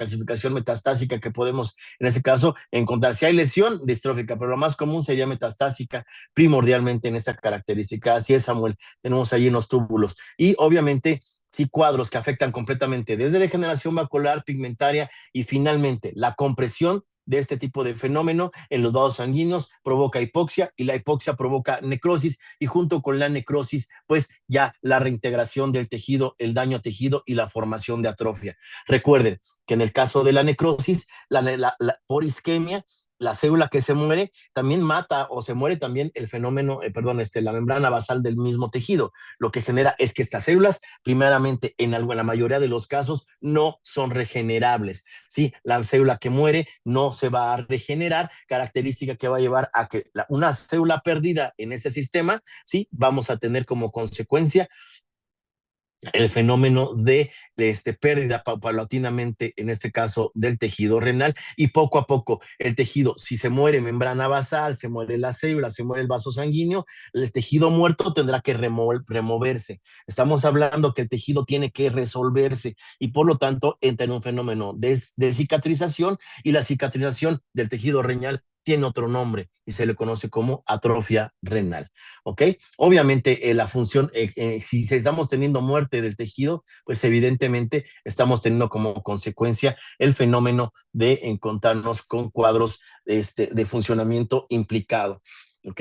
calcificación metastásica que podemos, en ese caso, encontrar. Si hay lesión distrófica, pero lo más común sería metastásica, primordialmente en esta característica. Así es, Samuel, tenemos ahí en los túbulos. Y obviamente, sí, cuadros que afectan completamente desde degeneración macular, pigmentaria y finalmente la compresión de este tipo de fenómeno en los vasos sanguíneos provoca hipoxia y la hipoxia provoca necrosis y junto con la necrosis pues ya la reintegración del tejido, el daño a tejido y la formación de atrofia. Recuerden que en el caso de la necrosis, por isquemia, la célula que se muere también mata o se muere también el fenómeno, la membrana basal del mismo tejido. Lo que genera es que estas células, primeramente, en la mayoría de los casos, no son regenerables. ¿Sí? La célula que muere no se va a regenerar, característica que va a llevar a que una célula perdida en ese sistema, ¿sí? Vamos a tener como consecuencia el fenómeno de pérdida paulatinamente, en este caso del tejido renal, y poco a poco el tejido, si se muere membrana basal, se muere la célula, se muere el vaso sanguíneo, el tejido muerto tendrá que removerse. Estamos hablando que el tejido tiene que resolverse y por lo tanto entra en un fenómeno de cicatrización y la cicatrización del tejido renal tiene otro nombre y se le conoce como atrofia renal, ¿ok? Obviamente la función, si estamos teniendo muerte del tejido, pues evidentemente estamos teniendo como consecuencia el fenómeno de encontrarnos con cuadros de funcionamiento implicado, ¿ok?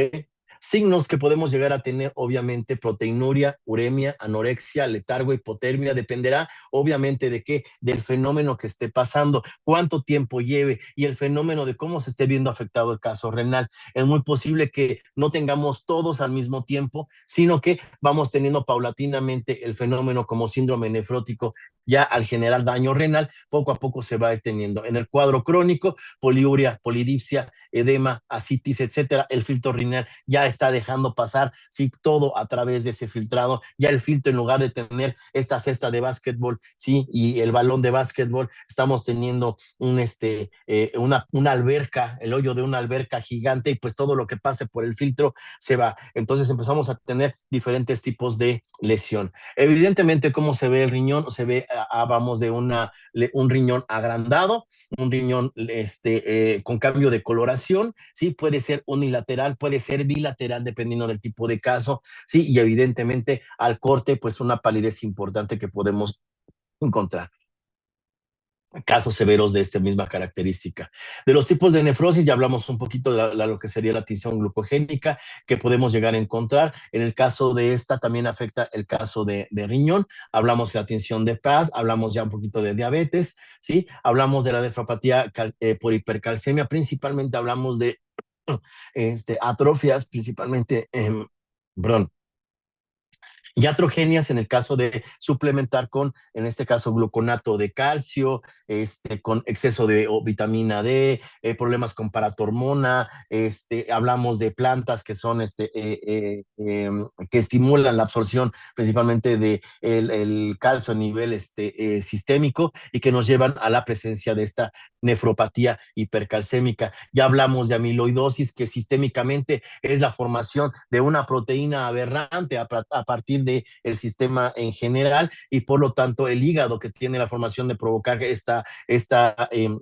Signos que podemos llegar a tener, obviamente, proteinuria, uremia, anorexia, letargo, hipotermia, dependerá obviamente de qué, del fenómeno que esté pasando, cuánto tiempo lleve y el fenómeno de cómo se esté viendo afectado el caso renal. Es muy posible que no tengamos todos al mismo tiempo, sino que vamos teniendo paulatinamente el fenómeno como síndrome nefrótico. Ya al generar daño renal, poco a poco se va deteniendo. En el cuadro crónico, poliuria, polidipsia, edema, ascitis, etcétera, el filtro renal ya está dejando pasar, sí, todo a través de ese filtrado. Ya el filtro, en lugar de tener esta cesta de básquetbol, sí, y el balón de básquetbol, estamos teniendo una alberca, el hoyo de una alberca gigante, y pues todo lo que pase por el filtro se va. Entonces empezamos a tener diferentes tipos de lesión. Evidentemente, ¿cómo se ve el riñón? Se ve, vamos, de un riñón agrandado, un riñón con cambio de coloración, ¿sí? Puede ser unilateral, puede ser bilateral, dependiendo del tipo de caso, ¿sí? Y evidentemente al corte, pues una palidez importante que podemos encontrar. Casos severos de esta misma característica. De los tipos de nefrosis, ya hablamos un poquito de lo que sería la tinción glucogénica que podemos llegar a encontrar. En el caso de esta también afecta el caso de riñón. Hablamos de la tinción de Paz, hablamos ya un poquito de diabetes, ¿sí? Hablamos de la nefropatía por hipercalcemia, principalmente hablamos de atrofias, principalmente, perdón, iatrogenias en el caso de suplementar con, en este caso, gluconato de calcio, con exceso de vitamina D, problemas con paratormona, hablamos de plantas que son, que estimulan la absorción principalmente de el calcio a nivel sistémico y que nos llevan a la presencia de esta nefropatía hipercalcémica. Ya hablamos de amiloidosis, que sistémicamente es la formación de una proteína aberrante a partir del sistema en general y por lo tanto el hígado que tiene la formación de provocar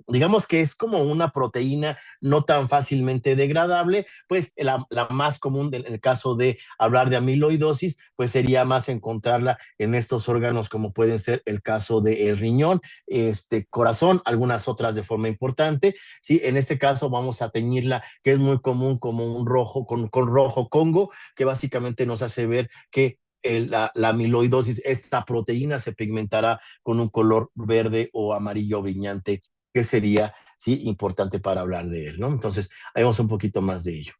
digamos que es como una proteína no tan fácilmente degradable, pues la más común en el caso de hablar de amiloidosis, pues sería más encontrarla en estos órganos como pueden ser el caso del riñón, corazón, algunas otras de forma importante, ¿sí? En este caso vamos a teñirla, que es muy común como un rojo, con rojo Congo, que básicamente nos hace ver que la amiloidosis, esta proteína se pigmentará con un color verde o amarillo brillante, que sería, sí, importante para hablar de él, ¿no? Entonces, ahí vamos un poquito más de ello.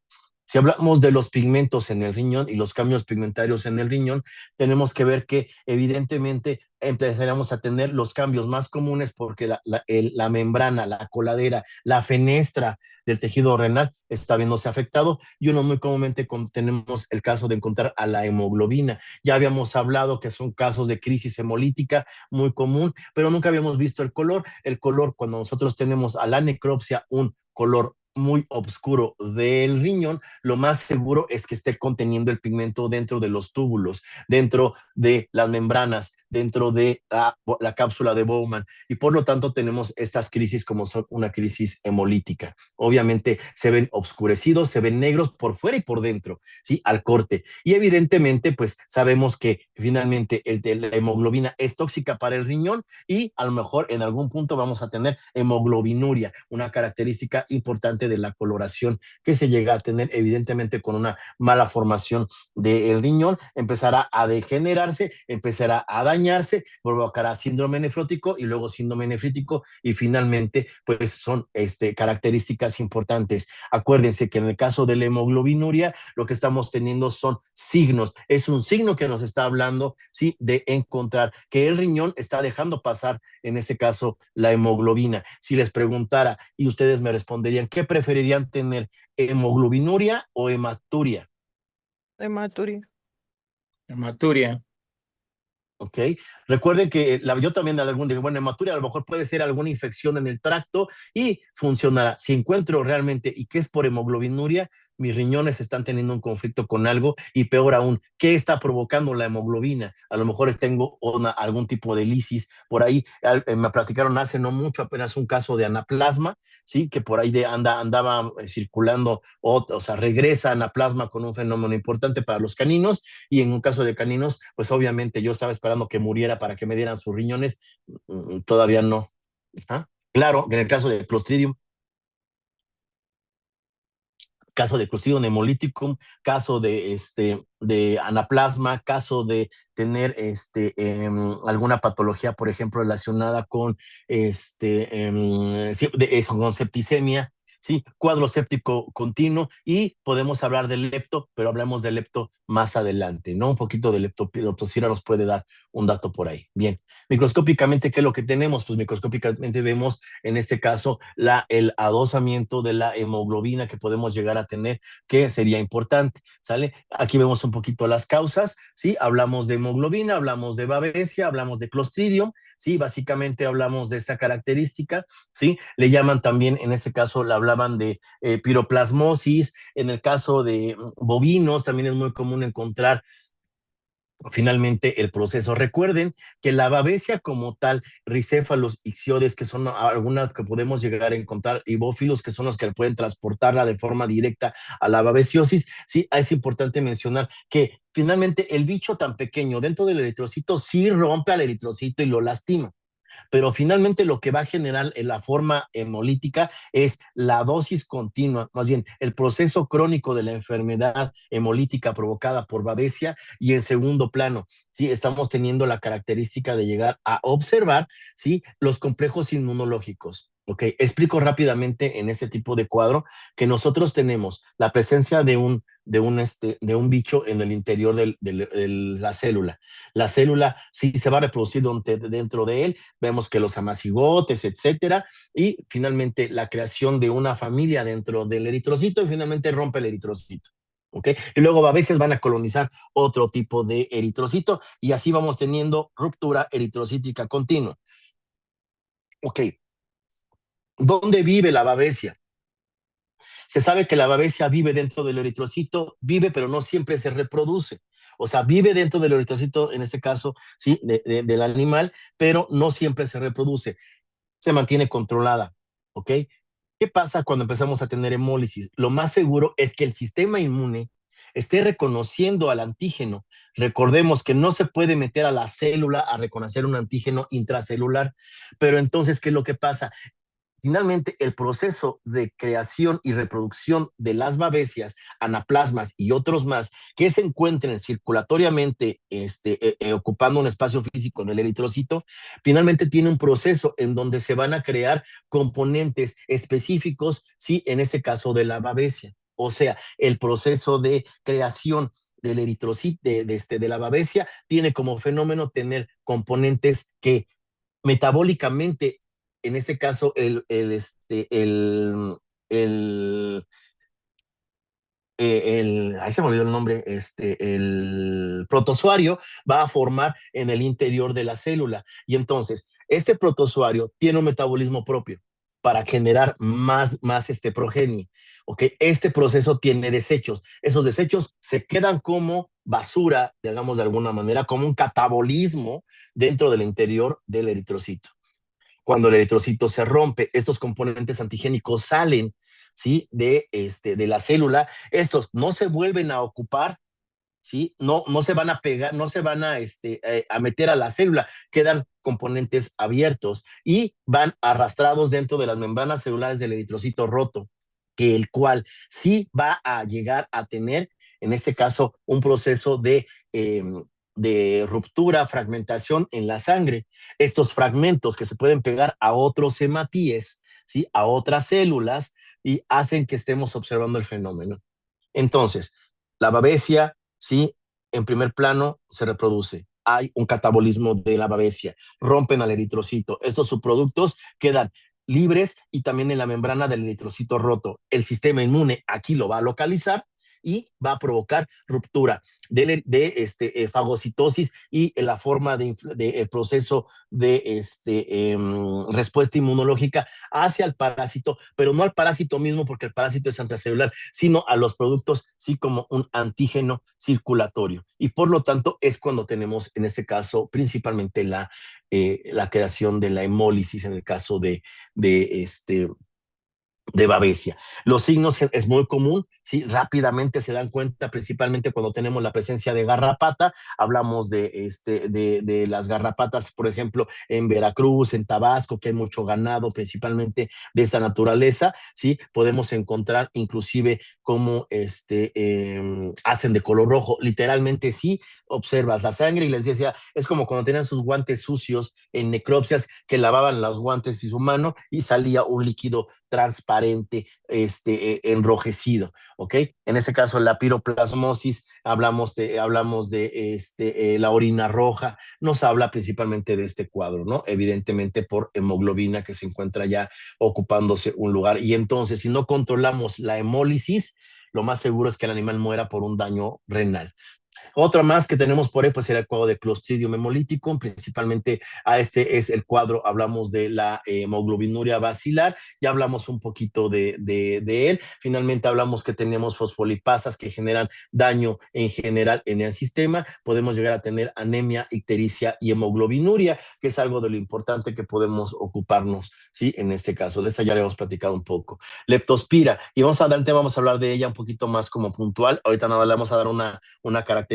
Si hablamos de los pigmentos en el riñón y los cambios pigmentarios en el riñón, tenemos que ver que evidentemente empezaremos a tener los cambios más comunes porque la membrana, la coladera, la fenestra del tejido renal está viéndose afectado y uno muy comúnmente tenemos el caso de encontrar a la hemoglobina. Ya habíamos hablado que son casos de crisis hemolítica muy común, pero nunca habíamos visto el color. El color, cuando nosotros tenemos a la necropsia, un color muy oscuro del riñón, lo más seguro es que esté conteniendo el pigmento dentro de los túbulos, dentro de las membranas dentro de la cápsula de Bowman y por lo tanto tenemos estas crisis como son una crisis hemolítica. Obviamente se ven oscurecidos, se ven negros por fuera y por dentro, ¿sí? Al corte. Y evidentemente, pues sabemos que finalmente la hemoglobina es tóxica para el riñón y a lo mejor en algún punto vamos a tener hemoglobinuria, una característica importante de la coloración que se llega a tener evidentemente con una mala formación del riñón, empezará a degenerarse, empezará a dañarse, provocará síndrome nefrótico y luego síndrome nefrítico y finalmente pues son características importantes. Acuérdense que en el caso de la hemoglobinuria lo que estamos teniendo son signos, es un signo que nos está hablando, ¿sí? De encontrar que el riñón está dejando pasar en ese caso la hemoglobina. Si les preguntara y ustedes me responderían, ¿qué preferirían tener, hemoglobinuria o hematuria? Hematuria. Hematuria. ¿Ok? Recuerden que yo también algún dije, bueno, hematuria a lo mejor puede ser alguna infección en el tracto y funcionará. Si encuentro realmente y que es por hemoglobinuria, mis riñones están teniendo un conflicto con algo y peor aún, ¿qué está provocando la hemoglobina? A lo mejor tengo algún tipo de lisis. Por ahí me platicaron hace no mucho apenas un caso de anaplasma, ¿sí? Que por ahí andaba circulando, o sea, regresa anaplasma con un fenómeno importante para los caninos y en un caso de caninos, pues obviamente yo estaba esperando que muriera para que me dieran sus riñones, todavía no. ¿Ah? Claro, en el caso de Clostridium hemolíticum, caso de anaplasma, caso de tener alguna patología, por ejemplo, relacionada con, con septicemia, ¿sí? Cuadro séptico continuo y podemos hablar del lepto, pero hablamos del lepto más adelante, ¿no? Un poquito de leptospira nos puede dar un dato por ahí. Bien, microscópicamente, ¿qué es lo que tenemos? Pues microscópicamente vemos en este caso el adosamiento de la hemoglobina que podemos llegar a tener, que sería importante, ¿sale? Aquí vemos un poquito las causas, ¿sí? Hablamos de hemoglobina, hablamos de babesia, hablamos de Clostridium, ¿sí? Básicamente hablamos de esta característica, ¿sí? Le llaman también, en este caso, le hablaban de piroplasmosis, en el caso de bovinos también es muy común encontrar finalmente el proceso. Recuerden que la babesia como tal, ricéfalos, ixiodes, que son algunas que podemos llegar a encontrar, y bófilos, que son los que pueden transportarla de forma directa a la babesiosis, sí, es importante mencionar que finalmente el bicho tan pequeño dentro del eritrocito sí rompe al eritrocito y lo lastima, pero finalmente lo que va a generar en la forma hemolítica es la dosis continua, más bien el proceso crónico de la enfermedad hemolítica provocada por babesia, y en segundo plano, ¿sí? Estamos teniendo la característica de llegar a observar, ¿sí? Los complejos inmunológicos. Ok, explico rápidamente en este tipo de cuadro que nosotros tenemos la presencia de un bicho en el interior de la célula. La célula sí se va a reproducir dentro de él, vemos que los amacigotes, etcétera, y finalmente la creación de una familia dentro del eritrocito y finalmente rompe el eritrocito. ¿Okay? Y luego a veces van a colonizar otro tipo de eritrocito y así vamos teniendo ruptura eritrocítica continua. Ok, ¿dónde vive la babesia? Se sabe que la babesia vive dentro del eritrocito, vive, pero no siempre se reproduce. O sea, vive dentro del eritrocito, en este caso, sí, del animal, pero no siempre se reproduce. Se mantiene controlada, ¿ok? ¿Qué pasa cuando empezamos a tener hemólisis? Lo más seguro es que el sistema inmune esté reconociendo al antígeno. Recordemos que no se puede meter a la célula a reconocer un antígeno intracelular, pero entonces, ¿qué es lo que pasa? Finalmente, el proceso de creación y reproducción de las babesias, anaplasmas y otros más que se encuentren circulatoriamente ocupando un espacio físico en el eritrocito, finalmente tiene un proceso en donde se van a crear componentes específicos, ¿sí? En este caso de la babesia. O sea, el proceso de creación del eritrocito, de la babesia, tiene como fenómeno tener componentes que metabólicamente, en este caso, ahí se me olvidó el nombre, el protozoario va a formar en el interior de la célula. Y entonces, este protozoario tiene un metabolismo propio. para generar más progenie. ¿Ok? Este proceso tiene desechos. Esos desechos se quedan como basura, digamos de alguna manera, como un catabolismo dentro del interior del eritrocito. Cuando el eritrocito se rompe, estos componentes antigénicos salen, ¿sí? de la célula. Estos no se vuelven a ocupar, ¿sí? No se van a pegar, no se van a meter a la célula, quedan componentes abiertos y van arrastrados dentro de las membranas celulares del eritrocito roto, que el cual sí va a llegar a tener, en este caso, un proceso de ruptura, fragmentación en la sangre. Estos fragmentos que se pueden pegar a otros hematíes, ¿sí? A otras células y hacen que estemos observando el fenómeno. Entonces, la babesia, ¿sí? En primer plano se reproduce. Hay un catabolismo de la babesia. Rompen al eritrocito. Estos subproductos quedan libres y también en la membrana del eritrocito roto. El sistema inmune aquí lo va a localizar y va a provocar ruptura de fagocitosis y la forma el proceso de respuesta inmunológica hacia el parásito, pero no al parásito mismo porque el parásito es intracelular, sino a los productos, sí, como un antígeno circulatorio. Y por lo tanto es cuando tenemos, en este caso, principalmente la creación de la hemólisis en el caso de babesia. Los signos es muy común, ¿sí? Rápidamente se dan cuenta, principalmente cuando tenemos la presencia de garrapata. Hablamos de las garrapatas, por ejemplo, en Veracruz, en Tabasco, que hay mucho ganado, principalmente de esta naturaleza, ¿sí? Podemos encontrar inclusive cómo hacen de color rojo. Literalmente, sí, observas la sangre y les decía, es como cuando tenían sus guantes sucios en necropsias, que lavaban los guantes y su mano y salía un líquido transparente, enrojecido, ¿ok? En este caso, la piroplasmosis, hablamos de la orina roja, nos habla principalmente de este cuadro, ¿no? Evidentemente por hemoglobina que se encuentra ya ocupándose un lugar. Y entonces, si no controlamos la hemólisis, lo más seguro es que el animal muera por un daño renal. Otra más que tenemos por ahí, pues era el cuadro de Clostridium hemolyticum, principalmente a este es el cuadro, hablamos de la hemoglobinuria basilar, ya hablamos un poquito de él, finalmente hablamos que tenemos fosfolipasas que generan daño en general en el sistema, podemos llegar a tener anemia, ictericia y hemoglobinuria, que es algo de lo importante que podemos ocuparnos, ¿sí? En este caso, de esta ya le hemos platicado un poco. Leptospira, y vamos a hablar de ella un poquito más como puntual, ahorita nada le vamos a dar una característica.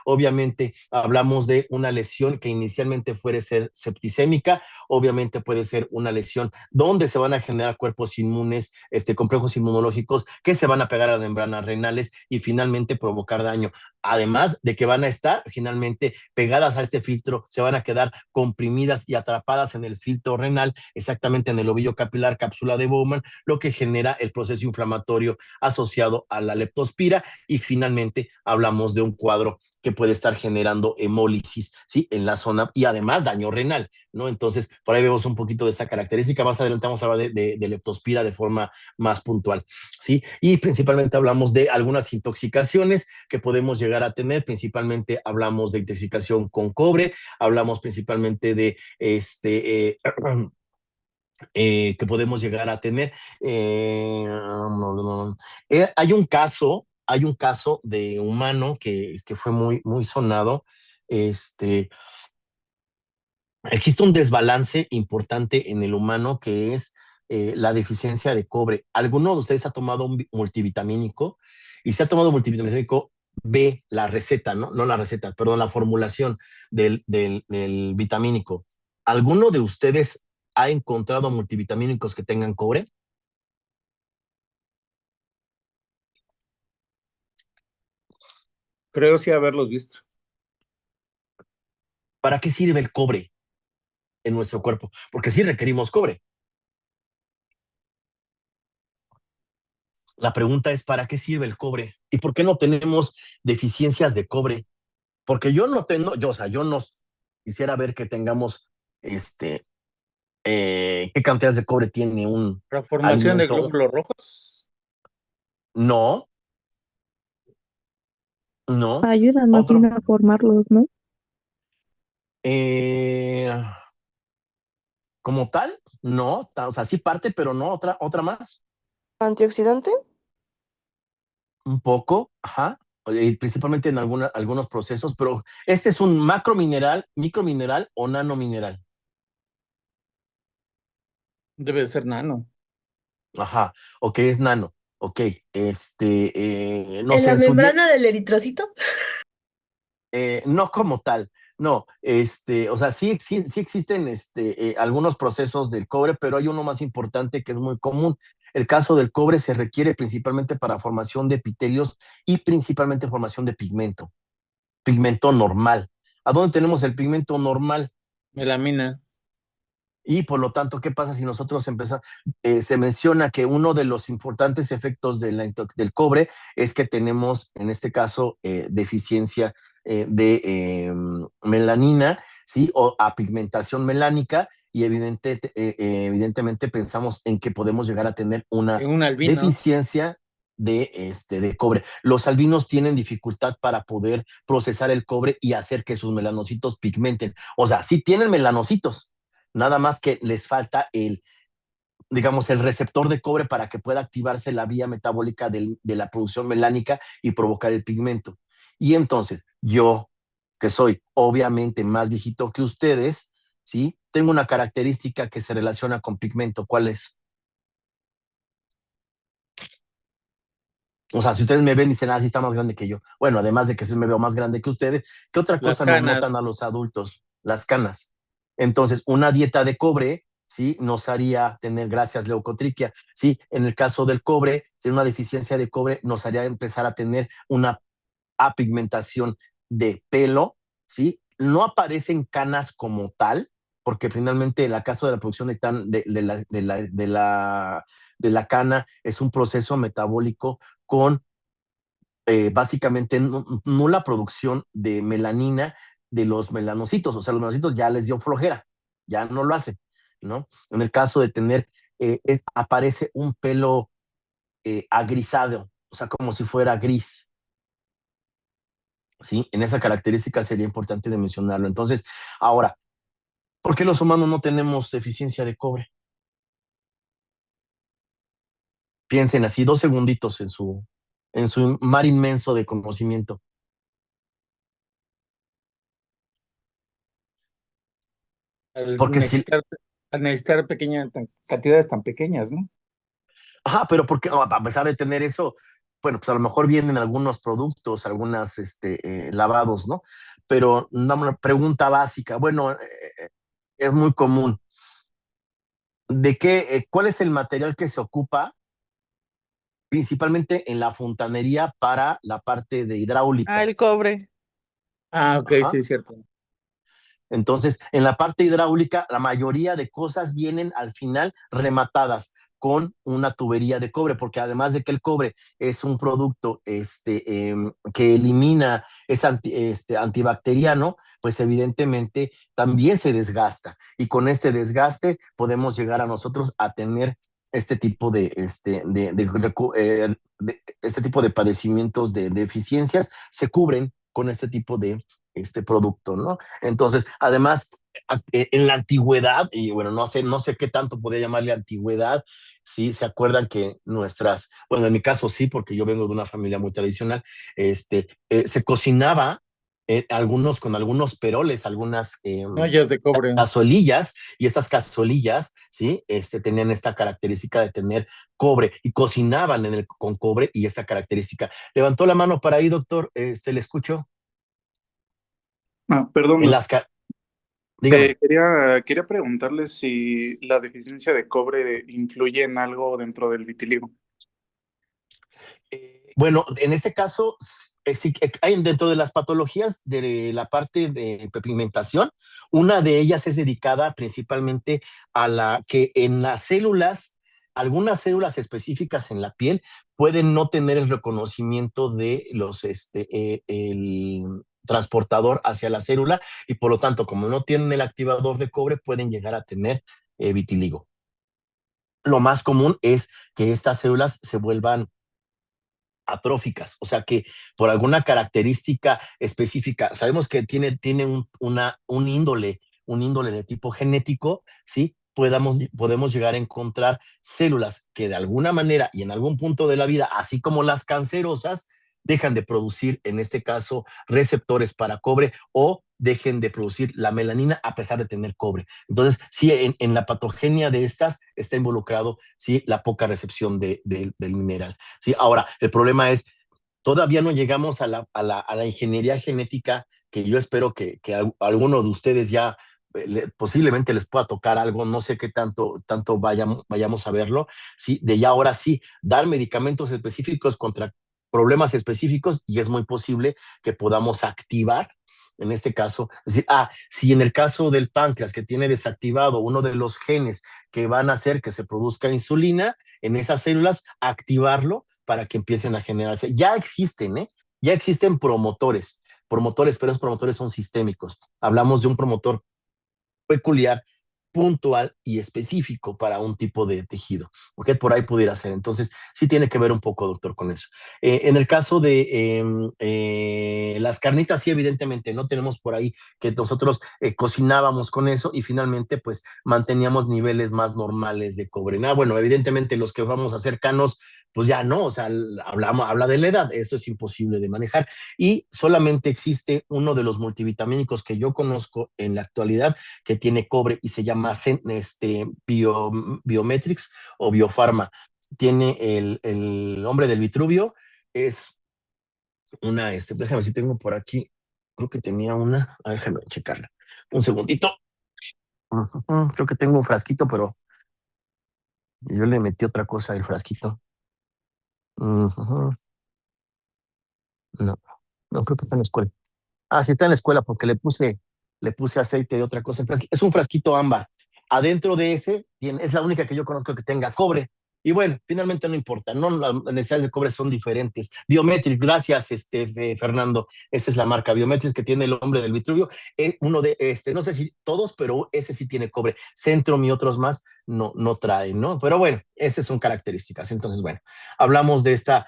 Obviamente hablamos de una lesión que inicialmente puede ser septicémica, obviamente puede ser una lesión donde se van a generar cuerpos inmunes, complejos inmunológicos que se van a pegar a las membranas renales y finalmente provocar daño. Además de que van a estar finalmente pegadas a este filtro, se van a quedar comprimidas y atrapadas en el filtro renal, exactamente en el ovillo capilar, cápsula de Bowman, lo que genera el proceso inflamatorio asociado a la leptospira y finalmente hablamos de un cuadro que puede estar generando hemólisis, ¿sí? En la zona y además daño renal, ¿no? Entonces, por ahí vemos un poquito de esta característica. Más adelante vamos a hablar de leptospira de forma más puntual, ¿sí? Y principalmente hablamos de algunas intoxicaciones que podemos llegar a tener. Principalmente hablamos de intoxicación con cobre, hablamos principalmente de que podemos llegar a tener. Hay un caso de humano que fue muy sonado. Este, Existe un desbalance importante en el humano que es la deficiencia de cobre. ¿Alguno de ustedes ha tomado un multivitamínico? Y si ha tomado multivitamínico, ve la receta, ¿no? No la receta, perdón, la formulación del vitamínico. ¿Alguno de ustedes ha encontrado multivitamínicos que tengan cobre? Creo sí haberlos visto. ¿Para qué sirve el cobre en nuestro cuerpo? Porque sí requerimos cobre. La pregunta es, ¿para qué sirve el cobre? ¿Y por qué no tenemos deficiencias de cobre? Porque yo no tengo, o sea, yo no quisiera ver que tengamos, ¿qué cantidades de cobre tiene un La formación de alimento? glóbulos rojos. No, no. Ayuda más bien Otro, a formarlos, ¿no? eh, Como tal, no, o sea, sí parte, pero no otra más. ¿Antioxidante? Un poco, ajá, principalmente en algunos procesos, pero este es un macromineral, micromineral o nanomineral. Debe de ser nano. Ajá, ok, es nano. Ok, no ¿En sé, la en su día, membrana del eritrocito? no como tal, no, o sea, sí existen algunos procesos del cobre, pero hay uno más importante que es muy común. El caso del cobre se requiere principalmente para formación de epitelios y principalmente formación de pigmento normal. ¿A dónde tenemos el pigmento normal? Melamina. Y por lo tanto, ¿qué pasa si nosotros empezamos? Se menciona que uno de los importantes efectos del cobre es que tenemos, en este caso, deficiencia de melanina, ¿sí? O apigmentación melánica, y evidentemente pensamos en que podemos llegar a tener una Un albino. deficiencia de cobre. Los albinos tienen dificultad para poder procesar el cobre y hacer que sus melanocitos pigmenten. O sea, sí tienen melanocitos, nada más que les falta digamos, el receptor de cobre para que pueda activarse la vía metabólica de la producción melánica y provocar el pigmento. Y entonces, yo, que soy obviamente más viejito que ustedes, ¿sí? Tengo una característica que se relaciona con pigmento. ¿Cuál es? O sea, si ustedes me ven y dicen, sí está más grande que yo. Bueno, además de que sí me veo más grande que ustedes, ¿qué otra Las cosa nos canas. notan a los adultos? Las canas. Entonces, una dieta de cobre, ¿sí? Nos haría tener gracias leucotriquia, ¿sí? En el caso del cobre, si una deficiencia de cobre nos haría empezar a tener una apigmentación de pelo, ¿sí? No aparecen canas como tal, porque finalmente el caso de la producción de la cana es un proceso metabólico con básicamente nula producción de melanina de los melanocitos. O sea, los melanocitos ya les dio flojera, ya no lo hacen, ¿no? En el caso de tener, aparece un pelo agrisado, o sea, como si fuera gris, ¿sí? En esa característica sería importante de mencionarlo. Entonces, ahora, ¿por qué los humanos no tenemos deficiencia de cobre? Piensen así 2 segunditos en su mar inmenso de conocimiento. Al Porque si, necesitar, al necesitar cantidades tan pequeñas, ¿no? ajá, pero porque a pesar de tener eso, bueno, pues a lo mejor vienen algunos productos, algunas lavados, ¿no? Pero una pregunta básica, bueno, es muy común. ¿Cuál es el material que se ocupa principalmente en la fontanería para la parte de Ah, hidráulica? el cobre. Ah, ok, sí, Ajá. es cierto. Entonces, en la parte hidráulica, la mayoría de cosas vienen al final rematadas con una tubería de cobre, porque además de que el cobre es un producto que elimina, es antibacteriano, pues evidentemente también se desgasta. Y con este desgaste podemos llegar a nosotros a tener este tipo este tipo de padecimientos de deficiencias, se cubren con este tipo de este producto, ¿no? Entonces, además, en la antigüedad, y bueno, no sé qué tanto podía llamarle antigüedad, sí, se acuerdan que bueno, en mi caso sí, porque yo vengo de una familia muy tradicional, se cocinaba con algunos peroles, algunas Ollas de cobre. cazuelillas, y estas cazuelillas, sí, tenían esta característica de tener cobre, y cocinaban con cobre y esta característica. Levantó la mano para ahí, doctor, le escucho. Perdón, En doctor. las, dígame. Quería preguntarle si la deficiencia de cobre influye en algo dentro del vitiligo. Bueno, en este caso, sí, hay dentro de las patologías de la parte de pigmentación, una de ellas es dedicada principalmente a la que en las células, algunas células específicas en la piel pueden no tener el reconocimiento de el transportador hacia la célula, y por lo tanto, como no tienen el activador de cobre, pueden llegar a tener vitiligo. Lo más común es que estas células se vuelvan atróficas, o sea que por alguna característica específica, sabemos que tiene un índole de tipo genético, ¿sí? podemos llegar a encontrar células que de alguna manera y en algún punto de la vida, así como las cancerosas, dejan de producir, en este caso, receptores para cobre o dejen de producir la melanina a pesar de tener cobre. Entonces, sí, en la patogenia de estas está involucrado, sí, la poca recepción del mineral. Sí, ahora, el problema es, todavía no llegamos a la ingeniería genética, que yo espero que alguno de ustedes ya posiblemente les pueda tocar algo, no sé qué tanto vayamos a verlo, ¿sí? De ya ahora sí, dar medicamentos específicos contra problemas específicos, y es muy posible que podamos activar, en este caso, es decir, si en el caso del páncreas que tiene desactivado uno de los genes que van a hacer que se produzca insulina en esas células, activarlo para que empiecen a generarse. Ya existen, ¿eh? Ya existen promotores, pero esos promotores son sistémicos. Hablamos de un promotor peculiar, puntual y específico para un tipo de tejido, ¿ok? Por ahí pudiera ser. Entonces, sí tiene que ver un poco, doctor, con eso. En el caso de las carnitas, sí, evidentemente, no tenemos por ahí que nosotros cocinábamos con eso y finalmente, pues, manteníamos niveles más normales de cobre. Bueno, evidentemente, los que vamos a hacer canos, pues ya no, o sea, habla de la edad, eso es imposible de manejar. Y solamente existe uno de los multivitamínicos que yo conozco en la actualidad que tiene cobre y se llama Biometrics o Biofarma. Tiene el nombre del Vitruvio, es una, déjame ver si tengo por aquí, creo que tenía una, déjame checarla, un segundito. Creo que tengo un frasquito, pero yo le metí otra cosa al frasquito. No, no creo que está en la escuela. Sí está en la escuela porque le puse aceite de otra cosa. Es un frasquito ámbar. Adentro de ese es la única que yo conozco que tenga cobre. Y bueno, finalmente no importa, ¿no? Las necesidades de cobre son diferentes. Biometrics, gracias, Fernando. Esa es la marca Biometrics que tiene el hombre del Vitruvio. Uno de no sé si todos, pero ese sí tiene cobre. Centrum y otros más no traen, ¿no? Pero bueno, esas son características. Entonces, bueno, hablamos de esta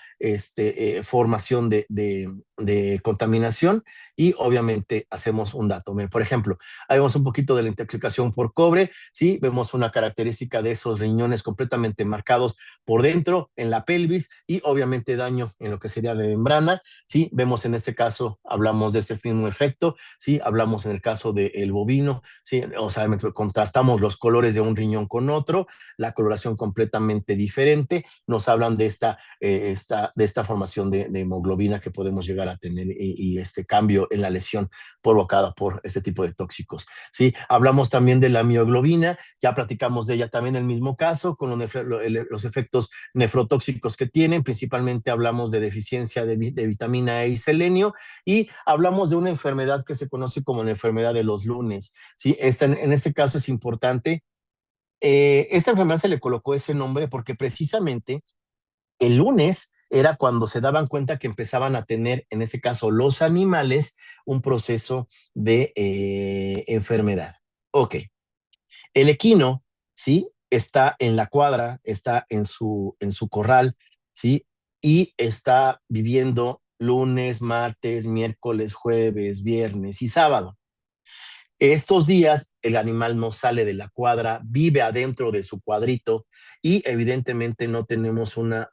formación de contaminación y obviamente hacemos un dato. Miren, por ejemplo, ahí vemos un poquito de la intoxicación por cobre, ¿sí? Vemos una característica de esos riñones completamente marcados por dentro, en la pelvis, y obviamente daño en lo que sería la membrana, ¿sí? Vemos en este caso, hablamos de este mismo efecto, ¿sí? Hablamos en el caso del bovino, ¿sí? O sea, contrastamos los colores de un riñón con otro, la coloración completamente diferente, nos hablan de esta formación de hemoglobina que podemos llegar a tener y este cambio en la lesión provocada por este tipo de tóxicos. ¿Sí? Hablamos también de la mioglobina, ya platicamos de ella también en el mismo caso, con los efectos nefrotóxicos que tienen, principalmente hablamos de deficiencia de vitamina E y selenio, y hablamos de una enfermedad que se conoce como la enfermedad de los lunes. ¿Sí? En este caso es importante. Esta enfermedad se le colocó ese nombre porque precisamente el lunes era cuando se daban cuenta que empezaban a tener, en este caso, los animales, un proceso de enfermedad. Ok. El equino, ¿sí? Está en la cuadra, está en su corral, ¿sí? Y está viviendo lunes, martes, miércoles, jueves, viernes y sábado. Estos días el animal no sale de la cuadra, vive adentro de su cuadrito y evidentemente no tenemos un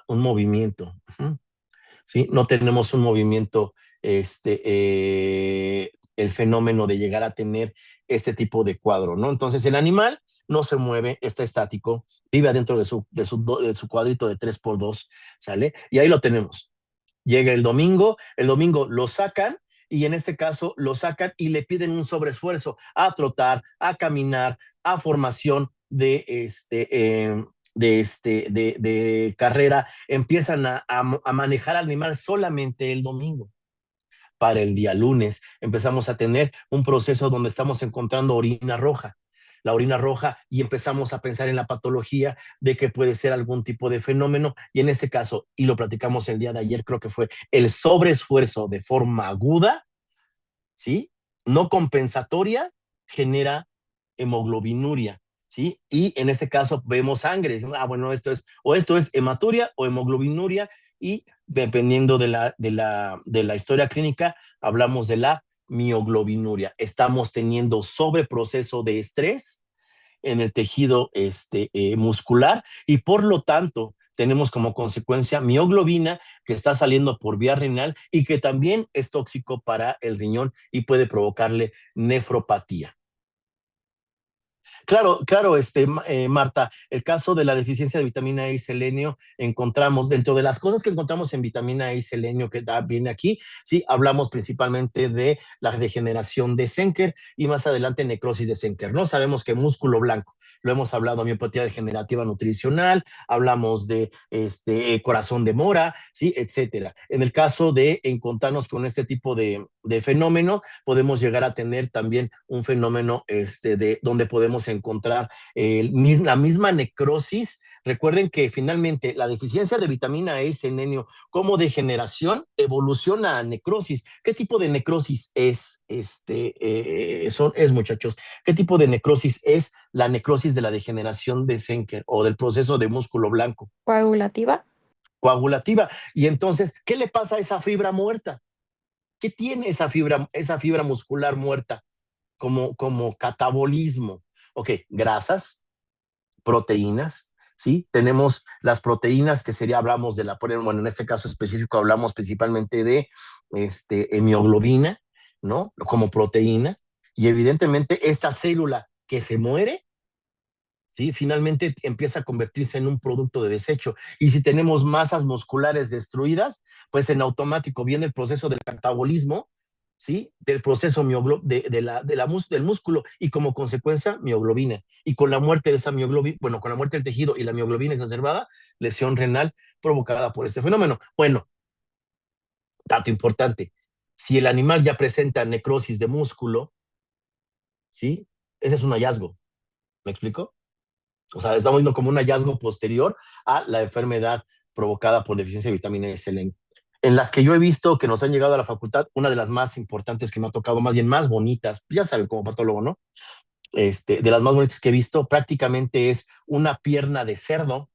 movimiento. ¿Sí? No tenemos un movimiento, el fenómeno de llegar a tener este tipo de cuadro, ¿no? Entonces el animal no se mueve, está estático, vive adentro de su cuadrito de 3x2, ¿sale? Y ahí lo tenemos. Llega el domingo lo sacan y en este caso lo sacan y le piden un sobreesfuerzo a trotar, a caminar, a formación de carrera, empiezan a manejar al animal solamente el domingo. Para el día lunes empezamos a tener un proceso donde estamos encontrando orina roja. La orina roja y empezamos a pensar en la patología de que puede ser algún tipo de fenómeno y en este caso, y lo platicamos el día de ayer, creo que fue el sobreesfuerzo de forma aguda, ¿sí? No compensatoria, genera hemoglobinuria, ¿sí? Y en este caso vemos sangre, bueno, esto es hematuria o hemoglobinuria y dependiendo de la historia clínica, hablamos de la mioglobinuria. Estamos teniendo sobreproceso de estrés en el tejido muscular y por lo tanto tenemos como consecuencia mioglobina que está saliendo por vía renal y que también es tóxico para el riñón y puede provocarle nefropatía. Claro, claro, Marta, el caso de la deficiencia de vitamina E y selenio, encontramos, dentro de las cosas que encontramos en vitamina E y selenio que viene aquí, sí, hablamos principalmente de la degeneración de Senker y más adelante necrosis de Senker, ¿no? Sabemos que músculo blanco, lo hemos hablado, miopatía degenerativa nutricional, hablamos de corazón de mora, sí, etcétera. En el caso de encontrarnos con este tipo de fenómeno, podemos llegar a tener también un fenómeno donde podemos encontrar la misma necrosis. Recuerden que finalmente la deficiencia de vitamina E y selenio como degeneración evoluciona a necrosis. ¿Qué tipo de necrosis es, muchachos? ¿Qué tipo de necrosis es la necrosis de la degeneración de Senker o del proceso de músculo blanco? Coagulativa. Coagulativa. Y entonces, ¿qué le pasa a esa fibra muerta? ¿Qué tiene esa fibra muscular muerta como catabolismo? Ok, grasas, proteínas, ¿sí? Tenemos las proteínas que hablamos de bueno, en este caso específico hablamos principalmente de hemioglobina, ¿no? Como proteína, y evidentemente esta célula que se muere, ¿sí? Finalmente empieza a convertirse en un producto de desecho. Y si tenemos masas musculares destruidas, pues en automático viene el proceso del catabolismo, ¿sí? Del proceso del músculo y como consecuencia mioglobina. Y con la muerte de esa mioglobina, bueno, con la muerte del tejido y la mioglobina exacerbada, lesión renal provocada por este fenómeno. Bueno, dato importante, si el animal ya presenta necrosis de músculo, ¿sí? Ese es un hallazgo. ¿Me explico? O sea, estamos viendo como un hallazgo posterior a la enfermedad provocada por deficiencia de vitamina E y selenio. En las que yo he visto que nos han llegado a la facultad, una de las más importantes que me ha tocado, más bien más bonitas, ya saben, como patólogo, ¿no? De las más bonitas que he visto, prácticamente es una pierna de cerdo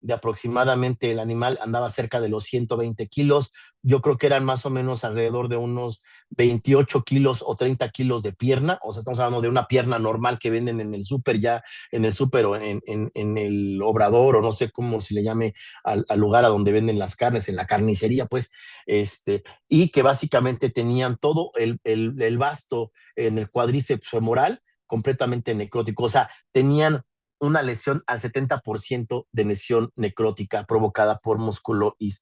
de aproximadamente, el animal andaba cerca de los 120 kilos, yo creo que eran más o menos alrededor de unos 28 kilos o 30 kilos de pierna, o sea, estamos hablando de una pierna normal que venden en el súper ya, en el súper o en el obrador, o no sé cómo se le llame al lugar a donde venden las carnes, en la carnicería, pues, y que básicamente tenían todo el vasto en el cuádriceps femoral completamente necrótico, o sea, tenían una lesión al 70% de lesión necrótica provocada por músculo y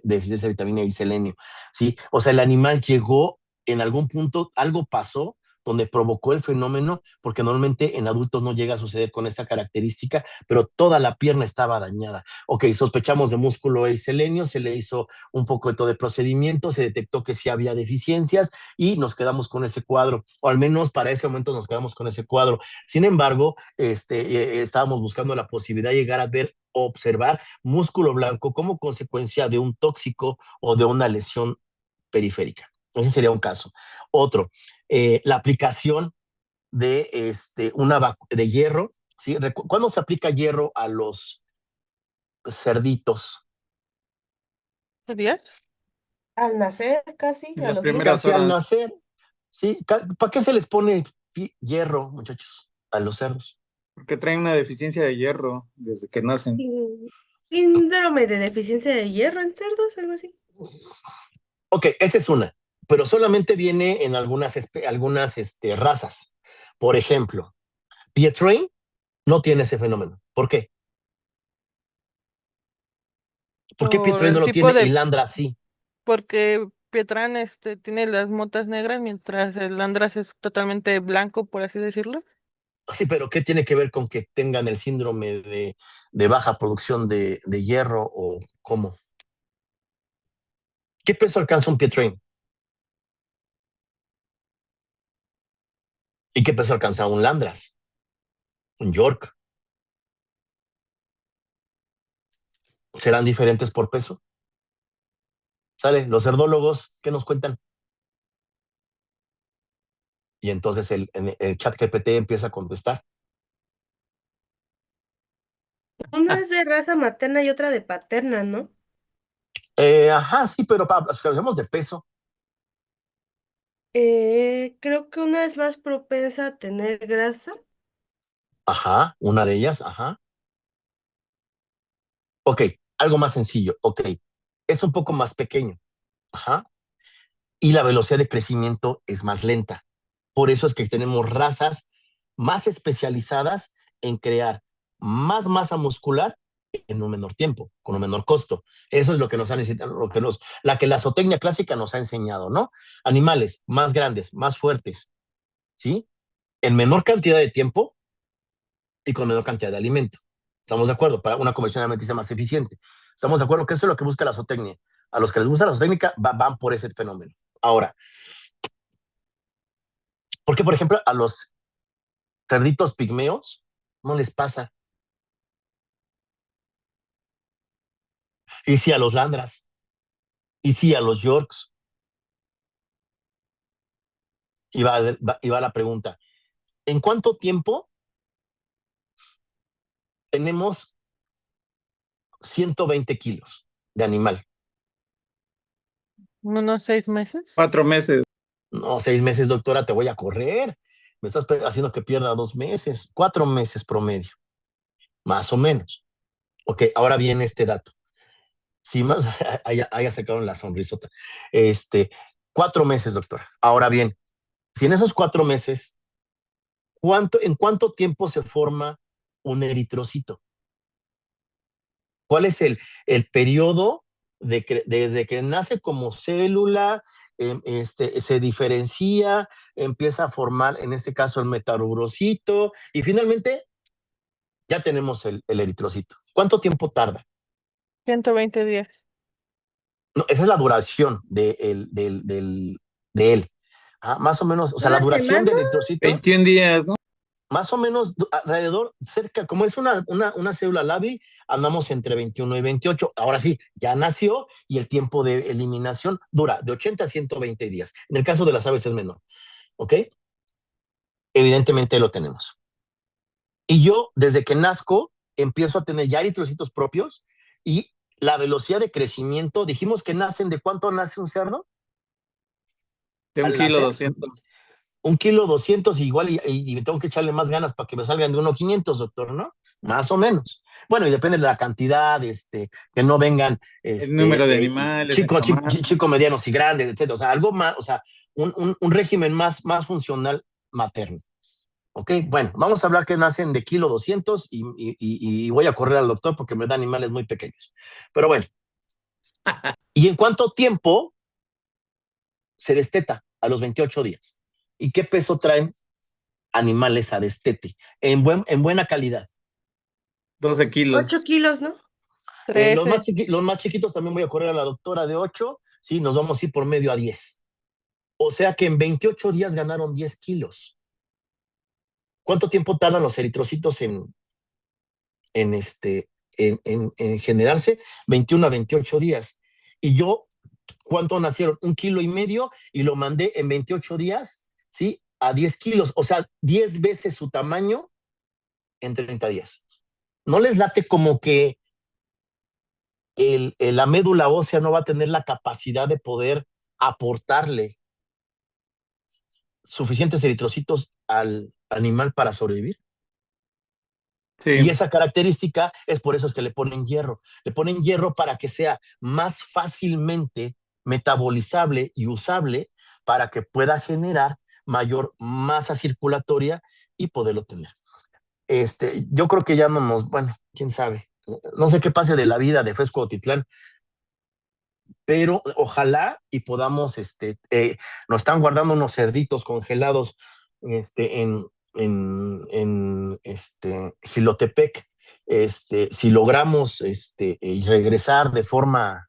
deficiencia de vitamina y selenio, ¿sí? O sea, el animal llegó en algún punto, algo pasó donde provocó el fenómeno, porque normalmente en adultos no llega a suceder con esta característica, pero toda la pierna estaba dañada. Ok, sospechamos de músculo y selenio, se le hizo un poco de todo de procedimiento, se detectó que sí había deficiencias y nos quedamos con ese cuadro, o al menos para ese momento nos quedamos con ese cuadro. Sin embargo, estábamos buscando la posibilidad de llegar a ver, observar músculo blanco como consecuencia de un tóxico o de una lesión periférica. Ese sería un caso. Otro, la aplicación de hierro, ¿sí? ¿Cuándo se aplica hierro a los cerditos? ¿Días? Al nacer casi, En a las los días. primeras Casi al horas. nacer, ¿sí? ¿Para qué se les pone hierro, muchachos, a los cerdos? Porque traen una deficiencia de hierro desde que nacen. Síndrome de deficiencia de hierro en cerdos, algo así. Ok, esa es una, pero solamente viene en algunas razas. Por ejemplo, Pietrain no tiene ese fenómeno. ¿Por qué? ¿Por qué Por Pietrain no el lo tipo tiene y de, Landra sí? porque Pietrán tiene las motas negras, mientras el Landras es totalmente blanco, por así decirlo. Sí, pero ¿qué tiene que ver con que tengan el síndrome de baja producción de hierro o cómo? ¿Qué peso alcanza un Pietrain? ¿Y qué peso alcanza un Landras? Un York. ¿Serán diferentes por peso? ¿Sale? Los cerdólogos, ¿qué nos cuentan? Y entonces el chat GPT empieza a contestar. Una es de raza materna y otra de paterna, ¿no? Ajá, sí, pero si hablamos de peso, Creo que una es más propensa a tener grasa. Ajá, una de ellas, ajá. Ok, algo más sencillo, ok. Es un poco más pequeño, ajá. Y la velocidad de crecimiento es más lenta. Por eso es que tenemos razas más especializadas en crear más masa muscular en un menor tiempo, con un menor costo. Eso es lo que nos han enseñado, la que la zootecnia clásica nos ha enseñado, ¿no? Animales más grandes, más fuertes, ¿sí? En menor cantidad de tiempo y con menor cantidad de alimento. ¿Estamos de acuerdo? Para una conversión alimenticia más eficiente. ¿Estamos de acuerdo que eso es lo que busca la zootecnia? A los que les gusta la zootecnia van por ese fenómeno. Ahora, porque por ejemplo a los cerditos pigmeos no les pasa? Y sí a los landras, y sí a los yorks. Y va la pregunta, ¿en cuánto tiempo tenemos 120 kilos de animal? Unos 6 meses. 4 meses. No, 6 meses, doctora, te voy a correr. Me estás haciendo que pierda 2 meses, 4 meses promedio, más o menos. Ok, ahora viene este dato. Si más, haya sacado la sonrisota. 4 meses, doctora. Ahora bien, si en esos 4 meses, ¿en cuánto tiempo se forma un eritrocito? ¿Cuál es el periodo desde que nace como célula, se diferencia, empieza a formar, en este caso, el metarubrocito, y finalmente ya tenemos el eritrocito? ¿Cuánto tiempo tarda? 120 días. No, esa es la duración de él. Más o menos, o sea, la ¿Una duración semana? del eritrocito, 21 días, ¿no? más o menos alrededor, cerca, como es una célula lábil, andamos entre 21 y 28. Ahora sí, ya nació y el tiempo de eliminación dura de 80 a 120 días. En el caso de las aves es menor, ¿ok? Evidentemente lo tenemos. Y yo, desde que nazco, empiezo a tener ya eritrocitos propios y la velocidad de crecimiento, dijimos que nacen, ¿de cuánto nace un cerdo? De un Al kilo nacer, 200. 1,2 kilos igual y tengo que echarle más ganas para que me salgan de 1,500, doctor, ¿no? Más o menos. Bueno, y depende de la cantidad, que no vengan El número de animales, el tamaño. chico, medianos y grandes, etcétera. O sea, algo más, o sea, un régimen más funcional materno. Ok, bueno, vamos a hablar que nacen de 1,2 kilos y voy a correr al doctor porque me da animales muy pequeños. Pero bueno, ¿y en cuánto tiempo se desteta? A los 28 días. ¿Y qué peso traen animales a destete? En buena calidad. 12 kilos. 8 kilos, ¿no? Los 13. los más chiquitos también voy a correr a la doctora de 8, sí, nos vamos a ir por medio a 10. O sea que en 28 días ganaron 10 kilos. ¿Cuánto tiempo tardan los eritrocitos en, este, en generarse? 21 a 28 días. Y yo, ¿cuánto nacieron? 1,5 kilos y lo mandé en 28 días, ¿sí? A 10 kilos, o sea, 10 veces su tamaño en 30 días. ¿No les late como que la médula ósea no va a tener la capacidad de poder aportarle suficientes eritrocitos al animal para sobrevivir? Y Sí. esa característica es por eso es que le ponen hierro. Le ponen hierro para que sea más fácilmente metabolizable y usable para que pueda generar mayor masa circulatoria y poderlo tener. Yo creo que ya no bueno, quién sabe. No sé qué pase de la vida de Fesco Otitlán, pero ojalá y podamos, nos están guardando unos cerditos congelados, en Jilotepec. Si logramos, regresar de forma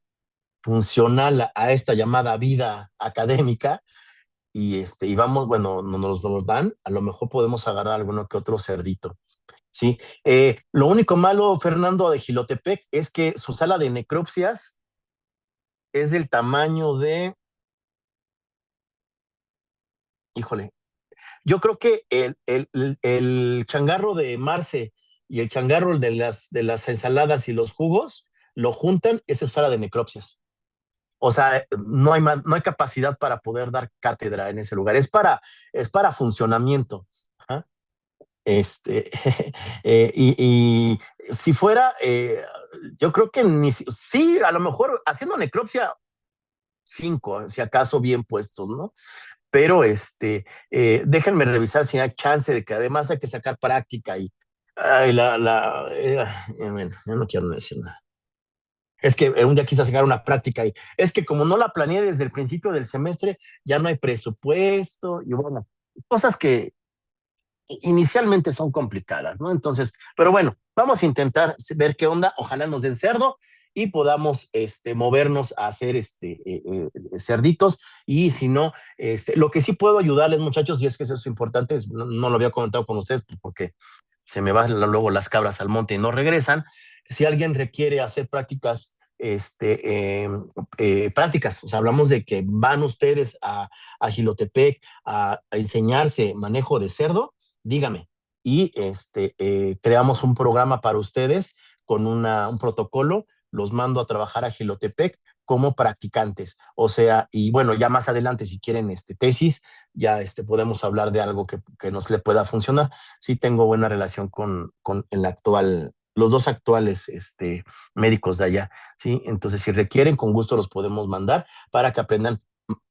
funcional a esta llamada vida académica y vamos, bueno, nos dan, a lo mejor podemos agarrar alguno que otro cerdito. Sí, lo único malo, Fernando, de Jilotepec es que su sala de necropsias es del tamaño de, híjole, yo creo que el changarro de Marce y el changarro de las ensaladas y los jugos lo juntan, esa es sala de necropsias. O sea, no hay capacidad para poder dar cátedra en ese lugar. Es para funcionamiento. Ajá. Este, y si fuera, yo creo que sí, a lo mejor haciendo necropsia, 5, si acaso bien puestos, ¿no? Pero déjenme revisar si hay chance de que además hay que sacar práctica y ay, bueno, yo no quiero decir nada. Es que un día quise sacar una práctica y es que como no la planeé desde el principio del semestre, ya no hay presupuesto y bueno, cosas que inicialmente son complicadas, ¿no? Entonces, pero bueno, vamos a intentar ver qué onda, ojalá nos den cerdo y podamos movernos a hacer cerditos y si no, lo que sí puedo ayudarles muchachos, y es que eso es importante, no lo había comentado con ustedes porque se me van luego las cabras al monte y no regresan, si alguien requiere hacer prácticas prácticas, o sea, hablamos de que van ustedes a Jilotepec a enseñarse manejo de cerdo, dígame. Y creamos un programa para ustedes con un protocolo, los mando a trabajar a Jilotepec como practicantes. O sea, y bueno, ya más adelante, si quieren tesis, ya podemos hablar de algo que nos le pueda funcionar. Sí tengo buena relación con los dos actuales médicos de allá, ¿sí? Entonces, si requieren, con gusto los podemos mandar para que aprendan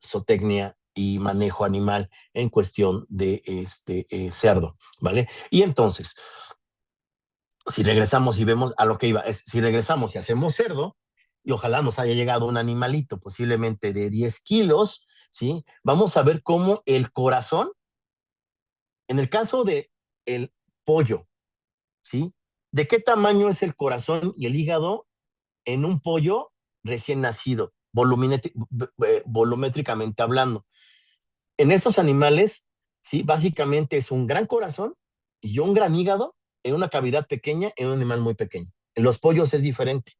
zootecnia y manejo animal en cuestión de cerdo, ¿vale? Y entonces, si regresamos y vemos a lo que iba, si regresamos y hacemos cerdo, y ojalá nos haya llegado un animalito posiblemente de 10 kilos, ¿sí? Vamos a ver cómo el corazón, en el caso de el pollo, ¿sí? ¿De qué tamaño es el corazón y el hígado en un pollo recién nacido, volumétricamente hablando? En estos animales, ¿sí? Básicamente es un gran corazón y un gran hígado en una cavidad pequeña en un animal muy pequeño. En los pollos es diferente.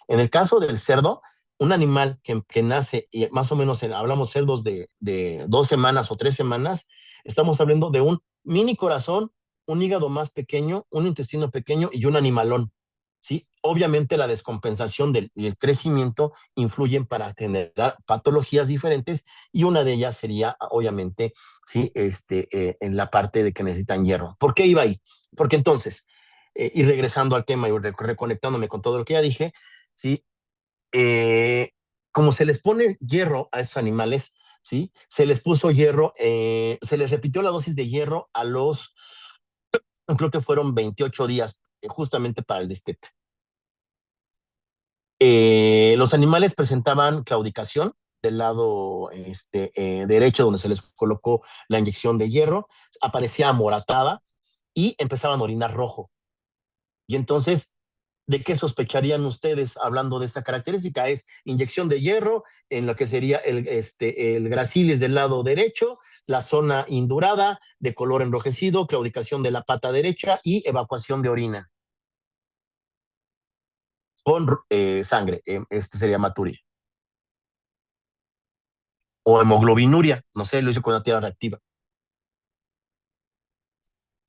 En el caso del cerdo, un animal que nace, y más o menos hablamos cerdos de 2 semanas o 3 semanas, estamos hablando de un mini corazón, un hígado más pequeño, un intestino pequeño y un animalón. ¿Sí? Obviamente la descompensación y el crecimiento influyen para generar patologías diferentes y una de ellas sería, obviamente, ¿sí? En la parte de que necesitan hierro. ¿Por qué iba ahí? Porque entonces, y regresando al tema y reconectándome con todo lo que ya dije, ¿sí? Como se les pone hierro a esos animales, ¿sí? Se les puso hierro, se les repitió la dosis de hierro creo que fueron 28 días, justamente para el destete. Los animales presentaban claudicación del lado derecho, donde se les colocó la inyección de hierro, aparecía amoratada y empezaban a orinar rojo. Y entonces, ¿de qué sospecharían ustedes hablando de esta característica? Es inyección de hierro en lo que sería el gracilis del lado derecho, la zona indurada de color enrojecido, claudicación de la pata derecha y evacuación de orina con sangre. Este sería maturia. O hemoglobinuria, no sé, lo hice con una tierra reactiva.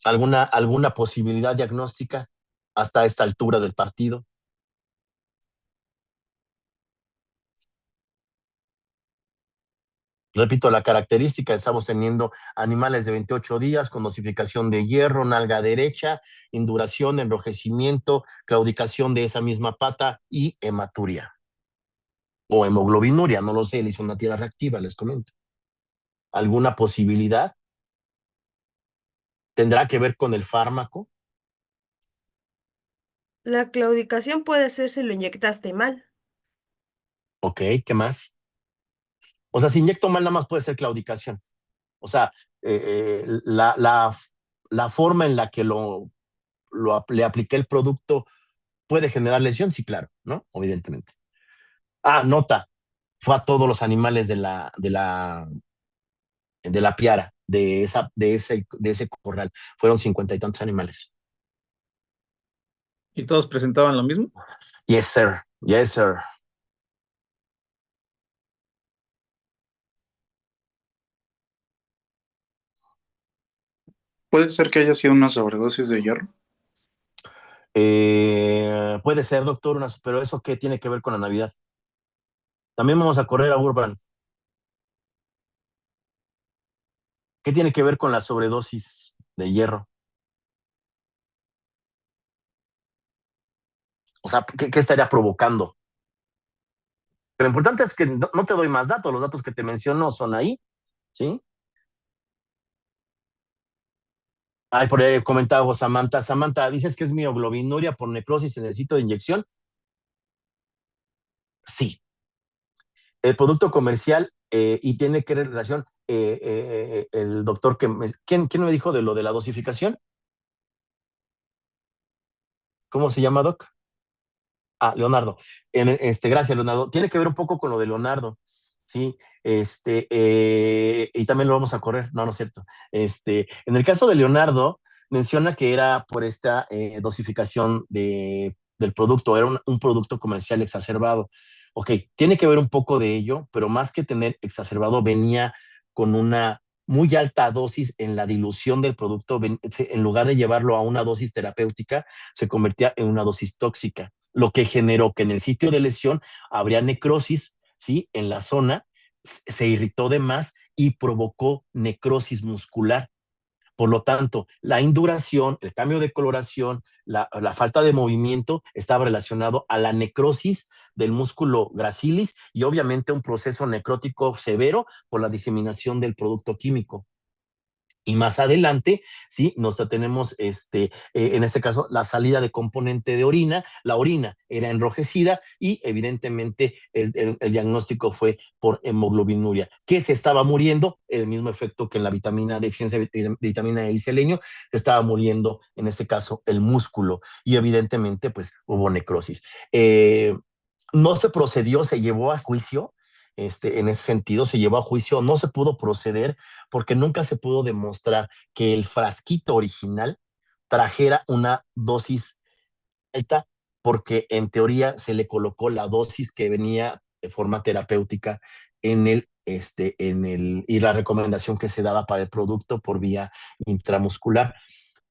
¿Alguna posibilidad diagnóstica hasta esta altura del partido? Repito, la característica, estamos teniendo animales de 28 días con dosificación de hierro, nalga derecha, induración, enrojecimiento, claudicación de esa misma pata y hematuria. O hemoglobinuria, no lo sé, le hizo una tierra reactiva, les comento. ¿Alguna posibilidad? ¿Tendrá que ver con el fármaco? La claudicación puede ser si lo inyectaste mal. Ok, ¿qué más? O sea, si inyecto mal, nada más puede ser claudicación. O sea, la forma en la que le apliqué el producto puede generar lesión, sí, claro, ¿no? Evidentemente. Nota, fue a todos los animales de la piara, de ese corral. Fueron 50 y tantos animales. ¿Y todos presentaban lo mismo? Yes, sir. Yes, sir. ¿Puede ser que haya sido una sobredosis de hierro? Puede ser, doctor, pero ¿eso qué tiene que ver con la Navidad? También vamos a correr a Urban. ¿Qué tiene que ver con la sobredosis de hierro? O sea, ¿qué estaría provocando? Pero lo importante es que no te doy más datos, los datos que te menciono son ahí, ¿sí? Ay, por ahí comentaba Samantha. Samantha, dices que es mioglobinuria por necrosis en el sitio de inyección. Sí. El producto comercial y tiene que relación el doctor ¿quién me dijo de lo de la dosificación? ¿Cómo se llama, Doc? Ah, Leonardo. Gracias, Leonardo. Tiene que ver un poco con lo de Leonardo, ¿sí? Y también lo vamos a correr, no es cierto. En el caso de Leonardo, menciona que era por esta dosificación del producto, era un producto comercial exacerbado. Ok, tiene que ver un poco de ello, pero más que tener exacerbado, venía con una muy alta dosis en la dilución del producto, en lugar de llevarlo a una dosis terapéutica, se convertía en una dosis tóxica, lo que generó que en el sitio de lesión habría necrosis, ¿sí? En la zona, se irritó de más y provocó necrosis muscular. Por lo tanto, la induración, el cambio de coloración, la falta de movimiento estaba relacionado a la necrosis del músculo gracilis y obviamente un proceso necrótico severo por la diseminación del producto químico. Y más adelante, sí, tenemos en este caso la salida de componente de orina. La orina era enrojecida y evidentemente el diagnóstico fue por hemoglobinuria. ¿Qué se estaba muriendo? El mismo efecto que en la deficiencia de vitamina E y selenio, se estaba muriendo en este caso el músculo y evidentemente pues hubo necrosis. No se procedió, se llevó a juicio. En ese sentido, se llevó a juicio, no se pudo proceder porque nunca se pudo demostrar que el frasquito original trajera una dosis alta, porque en teoría se le colocó la dosis que venía de forma terapéutica y la recomendación que se daba para el producto por vía intramuscular.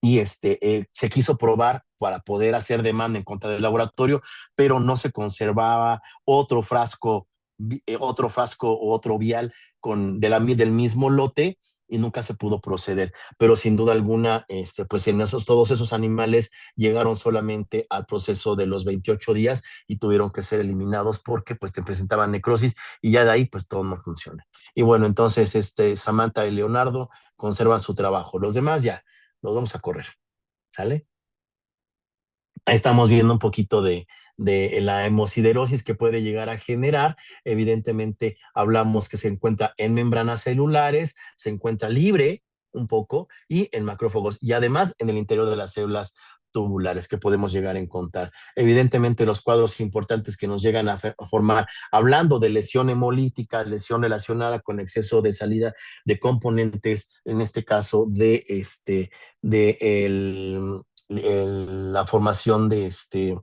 Y se quiso probar para poder hacer demanda en contra del laboratorio, pero no se conservaba otro frasco o otro vial del mismo lote y nunca se pudo proceder. Pero sin duda alguna, pues todos esos animales llegaron solamente al proceso de los 28 días y tuvieron que ser eliminados porque pues te presentaban necrosis y ya de ahí pues todo no funciona. Y bueno, entonces Samantha y Leonardo conservan su trabajo. Los demás ya los vamos a correr, ¿sale? Ahí estamos viendo un poquito de la hemosiderosis que puede llegar a generar. Evidentemente, hablamos que se encuentra en membranas celulares, se encuentra libre un poco y en macrófagos y además en el interior de las células tubulares que podemos llegar a encontrar. Evidentemente, los cuadros importantes que nos llegan a formar, hablando de lesión hemolítica, lesión relacionada con exceso de salida de componentes, en este caso de la formación de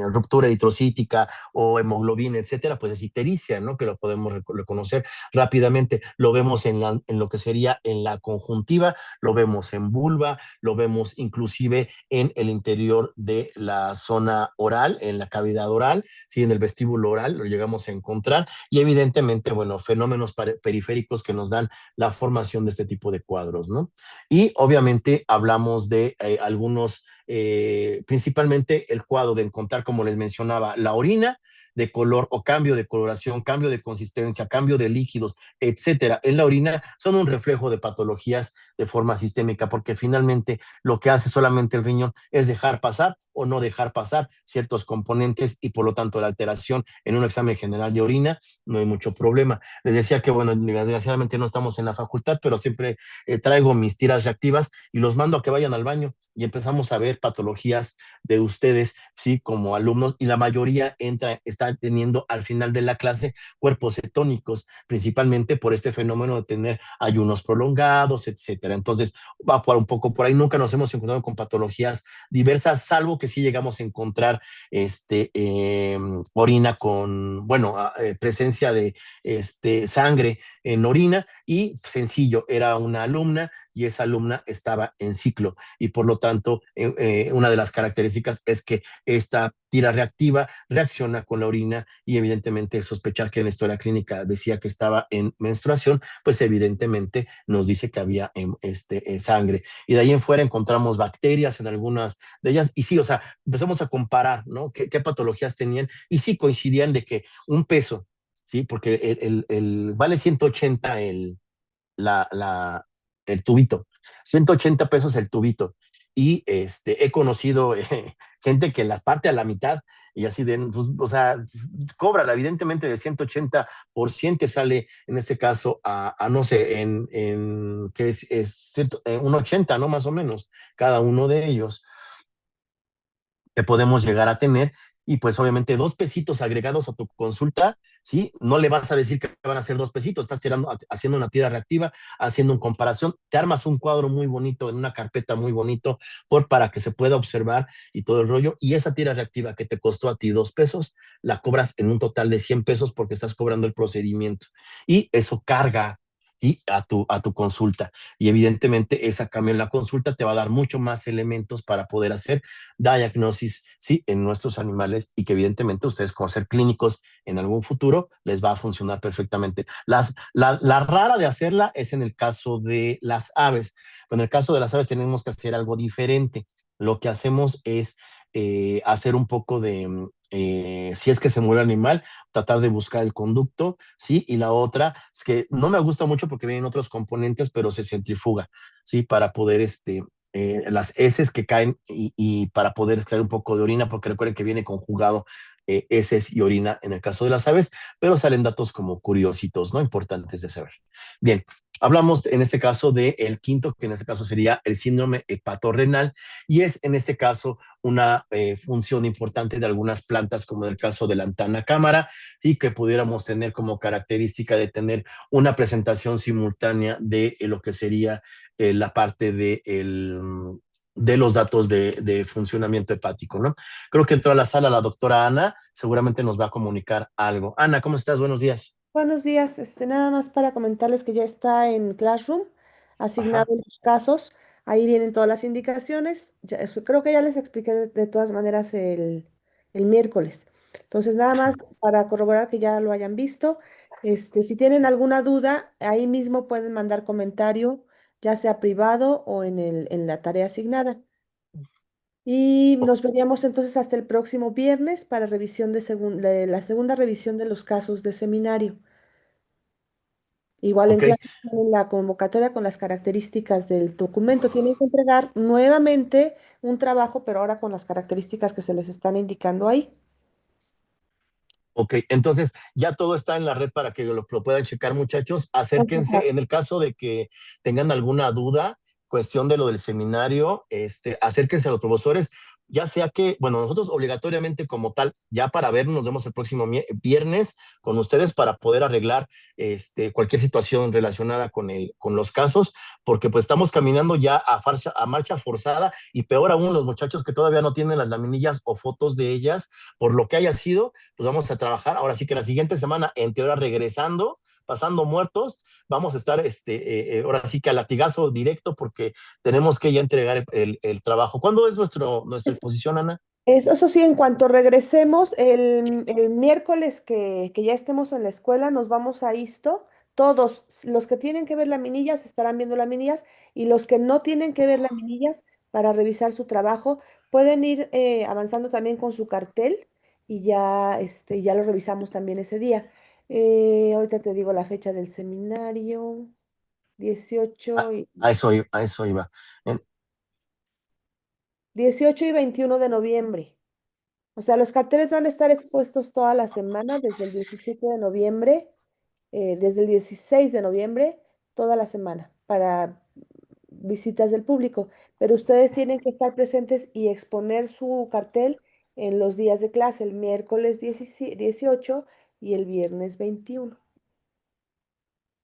ruptura eritrocítica o hemoglobina, etcétera, pues es ictericia, ¿no? Que lo podemos reconocer rápidamente. Lo vemos en lo que sería en la conjuntiva, lo vemos en vulva, lo vemos inclusive en el interior de la zona oral, en la cavidad oral, ¿sí? En el vestíbulo oral lo llegamos a encontrar y evidentemente, bueno, fenómenos periféricos que nos dan la formación de este tipo de cuadros, ¿no? Y obviamente hablamos de algunos principalmente el cuadro de encontrar, como les mencionaba, la orina de color o cambio de coloración, cambio de consistencia, cambio de líquidos, etcétera, en la orina son un reflejo de patologías de forma sistémica, porque finalmente lo que hace solamente el riñón es dejar pasar o no dejar pasar ciertos componentes y por lo tanto la alteración en un examen general de orina no hay mucho problema. Les decía que, bueno, desgraciadamente no estamos en la facultad, pero siempre traigo mis tiras reactivas y los mando a que vayan al baño y empezamos a ver patologías de ustedes, sí, como alumnos, y la mayoría está teniendo al final de la clase cuerpos cetónicos, principalmente por este fenómeno de tener ayunos prolongados, etcétera. Entonces, va por un poco por ahí. Nunca nos hemos encontrado con patologías diversas, salvo que sí llegamos a encontrar orina con, bueno, presencia de sangre en orina y sencillo, era una alumna y esa alumna estaba en ciclo y por lo tanto una de las características es que esta tira reactiva reacciona con la orina y evidentemente sospechar que en la historia clínica decía que estaba en menstruación, pues evidentemente nos dice que había sangre. Y de ahí en fuera encontramos bacterias en algunas de ellas y sí, o sea, empezamos a comparar, ¿no? ¿Qué patologías tenían? Y sí coincidían de que un peso, ¿sí? Porque vale 180 la, la, el tubito, 180 pesos el tubito. Y he conocido gente que las parte a la mitad y así de, pues, o sea, cobra evidentemente de 180 por 100 que sale en este caso a no sé, que un 80, ¿no? Más o menos, cada uno de ellos que podemos llegar a tener y pues obviamente 2 pesitos agregados a tu consulta, ¿sí? No le vas a decir que van a ser 2 pesitos, estás haciendo una tira reactiva, haciendo una comparación, te armas un cuadro muy bonito en una carpeta muy bonito para que se pueda observar y todo el rollo y esa tira reactiva que te costó a ti 2 pesos, la cobras en un total de 100 pesos porque estás cobrando el procedimiento y eso carga y a tu consulta. Y evidentemente esa cambio en la consulta te va a dar mucho más elementos para poder hacer diagnosis, sí, en nuestros animales y que evidentemente ustedes como ser clínicos en algún futuro les va a funcionar perfectamente. La rara de hacerla es en el caso de las aves. En el caso de las aves tenemos que hacer algo diferente. Lo que hacemos es hacer un poco de si es que se muere el animal, tratar de buscar el conducto, ¿sí? Y la otra es que no me gusta mucho porque vienen otros componentes, pero se centrifuga, ¿sí? Para poder las heces que caen y para poder extraer un poco de orina, porque recuerden que viene conjugado heces y orina en el caso de las aves, pero salen datos como curiositos, ¿no? Importantes de saber. Bien, hablamos en este caso del quinto, que en este caso sería el síndrome hepatorrenal, y es en este caso una función importante de algunas plantas, como en el caso de la lantana cámara, y que pudiéramos tener como característica de tener una presentación simultánea de lo que sería la parte de los datos de funcionamiento hepático, ¿no? Creo que entró a la sala la doctora Ana, seguramente nos va a comunicar algo. Ana, ¿cómo estás? Buenos días. Buenos días, nada más para comentarles que ya está en Classroom, asignado Ajá. los casos, ahí vienen todas las indicaciones, creo que ya les expliqué de todas maneras el miércoles. Entonces, nada más para corroborar que ya lo hayan visto, si tienen alguna duda, ahí mismo pueden mandar comentario, ya sea privado o en la tarea asignada. Y nos veríamos entonces hasta el próximo viernes para revisión de la segunda revisión de los casos de seminario. Igual en Ok, clase tienen la convocatoria con las características del documento. Tienen que entregar nuevamente un trabajo, pero ahora con las características que se les están indicando ahí. ok, entonces ya todo está en la red para que lo puedan checar, muchachos. Acérquense en el caso de que tengan alguna duda, cuestión de lo del seminario, acérquense a los profesores, ya sea que, bueno, nosotros obligatoriamente como tal, ya para vernos, nos vemos el próximo viernes con ustedes para poder arreglar cualquier situación relacionada con los casos, porque pues estamos caminando ya a marcha forzada y peor aún los muchachos que todavía no tienen las laminillas o fotos de ellas, por lo que haya sido, pues vamos a trabajar. Ahora sí que la siguiente semana, en teoría, regresando, pasando muertos, vamos a estar ahora sí que a latigazo directo porque tenemos que ya entregar el trabajo. ¿Cuándo es nuestra exposición, Ana? Eso sí, en cuanto regresemos, el miércoles que ya estemos en la escuela, nos vamos a ISSSTO. Todos los que tienen que ver laminillas estarán viendo laminillas y los que no tienen que ver laminillas para revisar su trabajo pueden ir avanzando también con su cartel y ya, ya lo revisamos también ese día. Ahorita te digo la fecha del seminario, 18 y, A eso iba. En- 18 y 21 de noviembre. O sea, los carteles van a estar expuestos toda la semana, desde el 17 de noviembre, desde el 16 de noviembre, toda la semana, para visitas del público. Pero ustedes tienen que estar presentes y exponer su cartel en los días de clase, el miércoles 18 y el viernes 21.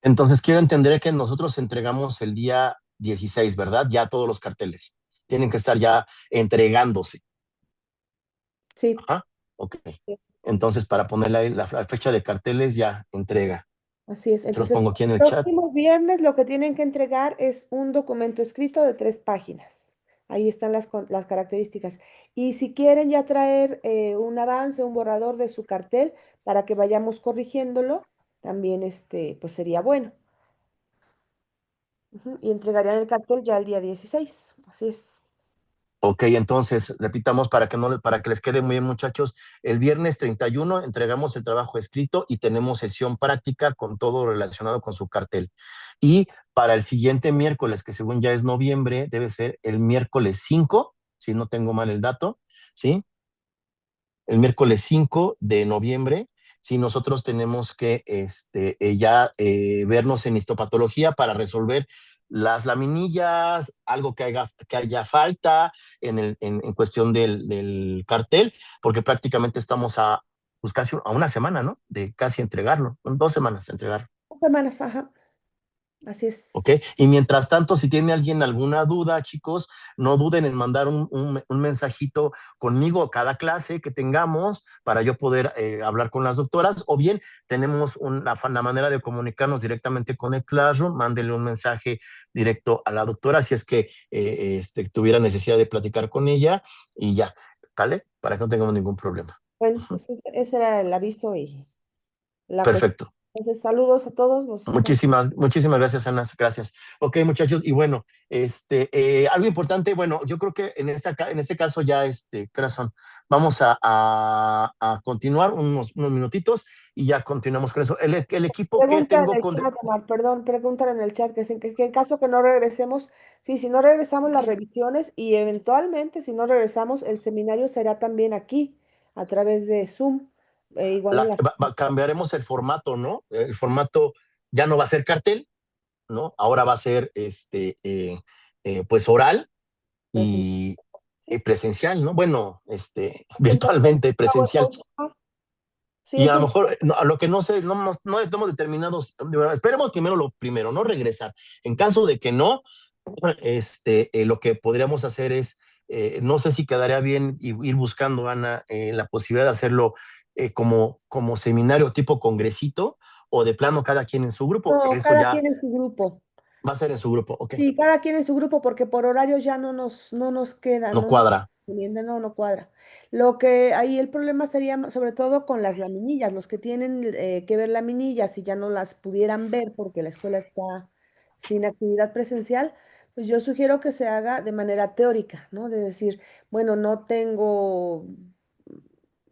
Entonces quiero entender que nosotros entregamos el día 16, ¿verdad? Ya todos los carteles tienen que estar ya entregándose. Sí, Ajá, ok. es- Entonces, para ponerle ahí la fecha de carteles, ya entrega. así es. Se los Entonces, pongo aquí en el el chat. próximo viernes lo que tienen que entregar es un documento escrito de 3 páginas. Ahí están las características. Y si quieren ya traer un avance, un borrador de su cartel para que vayamos corrigiéndolo, también pues sería bueno. Ujú, y entregarían el cartel ya el día 16. Así es. Ok, entonces, repitamos para que les quede muy bien, muchachos. El viernes 31 entregamos el trabajo escrito y tenemos sesión práctica con todo relacionado con su cartel. Y para el siguiente miércoles, que según ya es noviembre, debe ser el miércoles 5, si no tengo mal el dato, ¿sí? El miércoles 5 de noviembre, si nosotros tenemos que vernos en histopatología para resolver las laminillas, algo que haya falta en cuestión del cartel, porque prácticamente estamos pues casi a una semana, ¿no? De casi entregarlo, 2 semanas de entregarlo. 2 semanas, ajá. Así es. ¿Ok? Y mientras tanto, si tiene alguien alguna duda, chicos, no duden en mandar un mensajito conmigo cada clase que tengamos para yo poder hablar con las doctoras, o bien tenemos la manera de comunicarnos directamente con el Classroom, mándenle un mensaje directo a la doctora si es que tuviera necesidad de platicar con ella y ya, ¿vale? Para que no tengamos ningún problema. Bueno, pues ese era el aviso y la cuestión. Perfecto. Entonces, saludos a todos. Muchísimas gracias, Ana. Gracias. Ok, muchachos, y bueno, algo importante, bueno, yo creo que en este caso ya, corazón, vamos a continuar unos minutitos y ya continuamos con eso. El equipo que Pregunta en tengo el chat, Omar, perdón, preguntan en el chat que en caso que no regresemos, sí, si no regresamos las revisiones y eventualmente si no regresamos, el seminario será también aquí, a través de Zoom, igual en cambiaremos el formato, ¿no? El formato ya no va a ser cartel, ¿no? Ahora va a ser, pues oral y presencial, ¿no? Bueno, virtualmente presencial. Sí, Y a lo entonces, mejor, a lo que no sé, no estamos determinados, esperemos primero lo primero, no regresar. En caso de que no, lo que podríamos hacer es, no sé si quedaría bien ir buscando, Ana, la posibilidad de hacerlo como seminario tipo congresito, o de plano cada quien en su grupo. no, Eso cada ya quien en su grupo. va a ser en su grupo, ok. Sí, cada quien en su grupo, porque por horario ya no nos queda, No cuadra. no cuadra. Lo que ahí el problema sería sobre todo con las laminillas, los que tienen que ver laminillas, si ya no las pudieran ver porque la escuela está sin actividad presencial, pues yo sugiero que se haga de manera teórica, ¿no? De decir, bueno, no tengo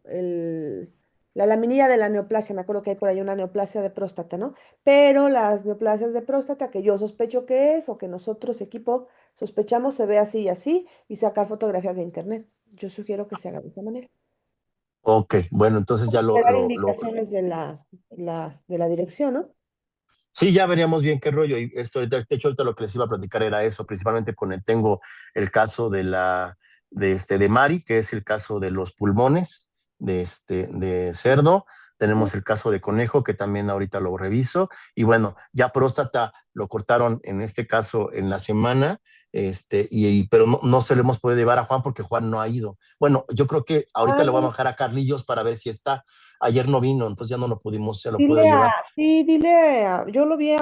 la laminilla de la neoplasia, me acuerdo que hay por ahí una neoplasia de próstata, ¿no? Pero las neoplasias de próstata que yo sospecho que es o que nosotros equipo sospechamos se ve así y así y sacar fotografías de internet. Yo sugiero que se haga de esa manera. Ok, bueno, entonces ya Esperar indicaciones de la dirección, ¿no? sí, ya veríamos bien qué rollo. Y esto, de hecho, ahorita lo que les iba a platicar era eso, principalmente tengo el caso de Mari, que es el caso de los pulmones de cerdo. Tenemos el caso de conejo, que también ahorita lo reviso. Y bueno, ya próstata lo cortaron en este caso en la semana, pero no se le hemos podido llevar a Juan porque Juan no ha ido. Bueno, yo creo que ahorita le voy a bajar a Carlillos para ver si está. Ayer no vino, entonces ya no lo pudimos, se lo puedo llevar. Yo lo vi